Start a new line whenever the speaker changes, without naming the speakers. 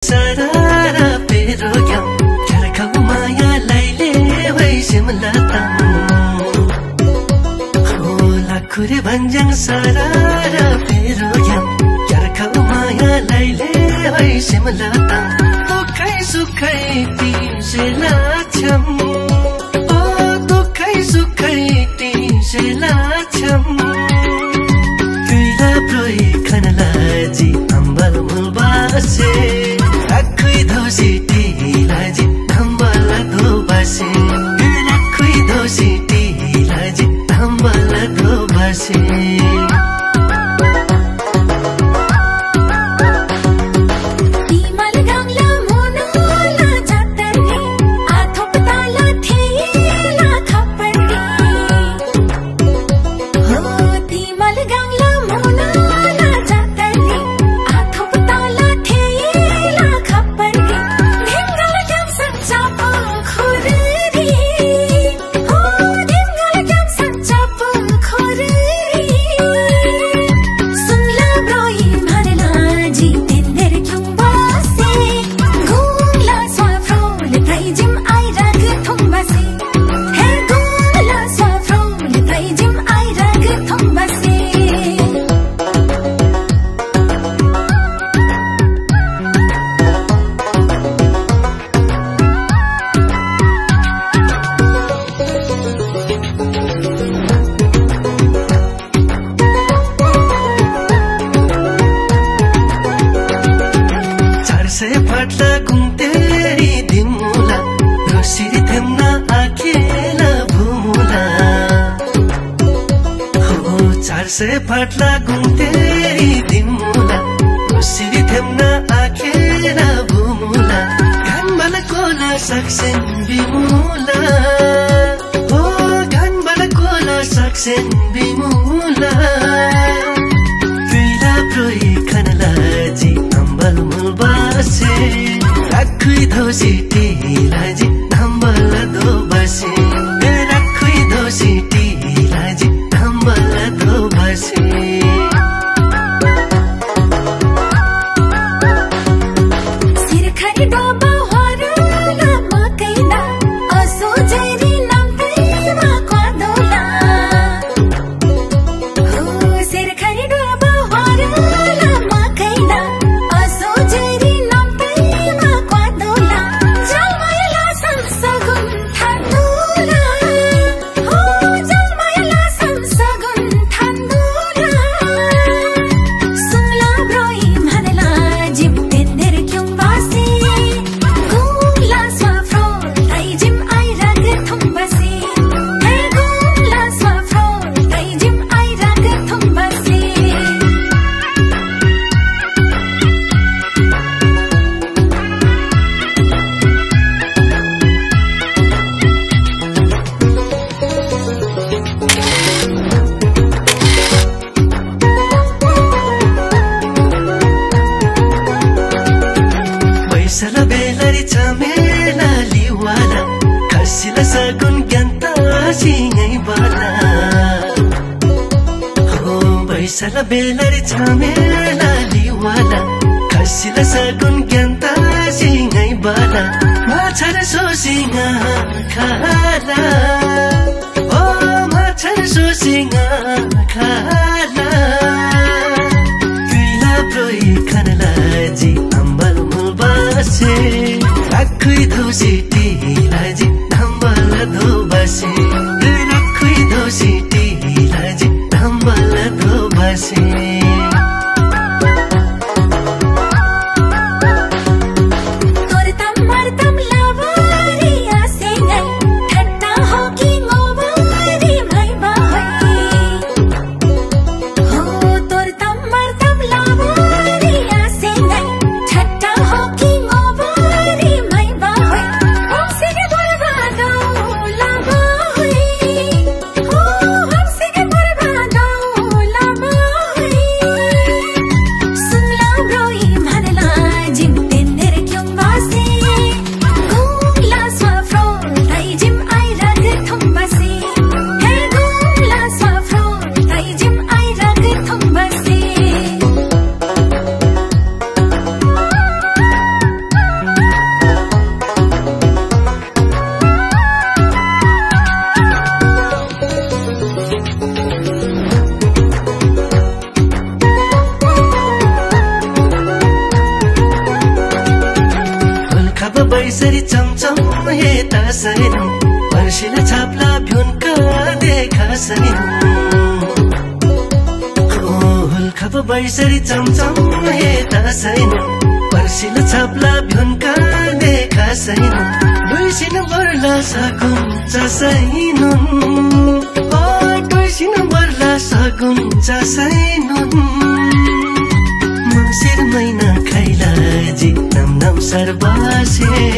Sarara pero gyam karkau maya laile wai simlatang Hola kure banjang sarara pero gyam karkau maya laile wai simlatang Tukai sukai ti selacham Oh tukai sukai ti selacham Tuila proi khanalaji ambal mulbase Rakui dosi ti laji tambala do basi Rakui dosi ti laji tambala do basi से फटला घुमतेरी दिमुला रोसिरी थेमना अकेला भूमुला हो चार से फटला घुमतेरी दिमुला रोसिरी थेमना अकेला भूमुला घनबल Cola suction बिमुला हो घनबल Cola suction बिमुला तुइला प्रोई खनलाजी अम्बल mulbase Rakui dosi ti laji tambala do basi Rakui dosi ti laji tambala do basi Sala belari chamela liwala khasila sagun gyanta singai bala ho baisala belari chamela liwala khasila sagun gyanta singai bala machar so singa khala oh machar so singa khala tuila proi khanalaji ambal mulbase Rakui dosi ti laji tambala do basi Rakui dosi ti laji tambala do basi बैसरी चमचम हेता सैनौ पर्सिला छाप्ला भ्युनका देखा सैनौ हुल्खप बैसरी चमचम हेता सैनौ पर्सिला छाप्ला भ्युनका देखा सैनौ दुईसिन बर्ला सकुन्छ सैनुन दुईसिन बर्ला सकुन्छ सैनुन मङ्सिर महिना खैलाजी नम नम सर्बासे